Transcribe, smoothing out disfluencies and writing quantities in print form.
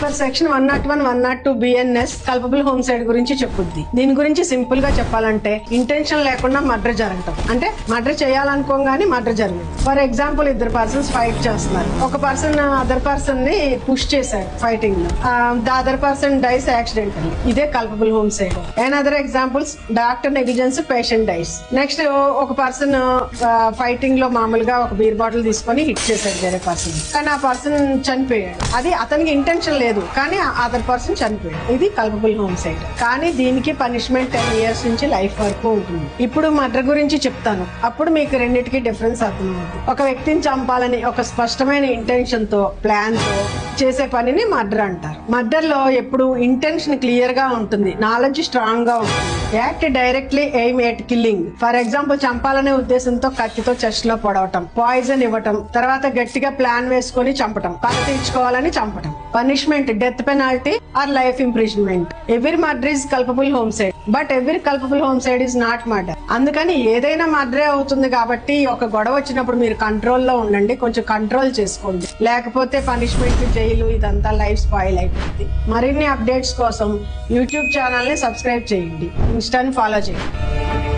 Per section 101, 102 BNS culpable homicide గురించి చెప్పుద్ది. దీని గురించి సింపుల్ గా చెప్పాలంటే ఇంటెన్షన్ లేకుండా మర్డర్ జరగటం, అంటే మర్డర్ చేయాలనుకోగానే మర్డర్ జరిగింది. ఫర్ ఎగ్జాంపుల్, ఇద్దరు పర్సన్స్ ఫైట్ చేస్తున్నారు. ఒక పర్సన్ అదర్ పర్సన్ ని పుష్ చేశాడు ఫైటింగ్ లో, the other person dies accidentally. ఇదే culpable homicide. And other examples, doctor negligence, patient dies. Next, ఒక పర్సన్ ఫైటింగ్ లో మామూలుగా ఒక బీర్ బాటిల్ తీసుకొని హిట్ చేశాడు వేరే పర్సన్, కానీ ఆ పర్సన్ చనిపోయాడు. అది అతనికి ఇంటెన్షన్ లేదు, కానీ అదర్ పర్సన్ చనిపోయాడు. ఇది కల్పబుల్ హోమిసైడ్. కానీ దీనికి పనిష్మెంట్ 10 years నుంచి లైఫ్ వరకు ఉంటుంది. ఇప్పుడు మర్డర్ గురించి చెప్తాను, అప్పుడు మీకు రెండింటికి డిఫరెన్స్ అర్థమవుతుంది. ఒక వ్యక్తిని చంపాలని ఒక స్పష్టమైన ఇంటెన్షన్ తో, ప్లాన్ తో చేసే పనిని మర్డర్ అంటారు. మర్డర్ లో ఎప్పుడు ఇంటెన్షన్ క్లియర్ గా ఉంటుంది, నాలెడ్జ్ స్ట్రాంగ్ గా ఉంటుంది. Act directly aim at killing. For example, చంపాలనే ఉద్దేశంతో కత్తితో చెస్ట్ లో పొడవటం, పాయిజన్ ఇవ్వటం, తర్వాత గట్టిగా ప్లాన్ వేసుకొని చంపటం, పగ తీర్చుకోవాలని చంపటం. Punishment death penalty or life imprisonment. Every murder is culpable homicide, but every culpable homicide is not murder. అందుకని ఏదైనా మర్డరే అవుతుంది కాబట్టి ఒక గొడవ వచ్చినప్పుడు మీరు కంట్రోల్లో ఉండండి, కొంచెం కంట్రోల్ చేసుకోండి. లేకపోతే పనిష్మెంట్, జైలు, ఇదంతా లైఫ్ స్పాయిల్ అయిపోతుంది. మరిన్ని అప్డేట్స్ కోసం యూట్యూబ్ ఛానల్ ని సబ్స్క్రైబ్ చేయండి, ఇన్స్టాని ఫాలో చేయండి.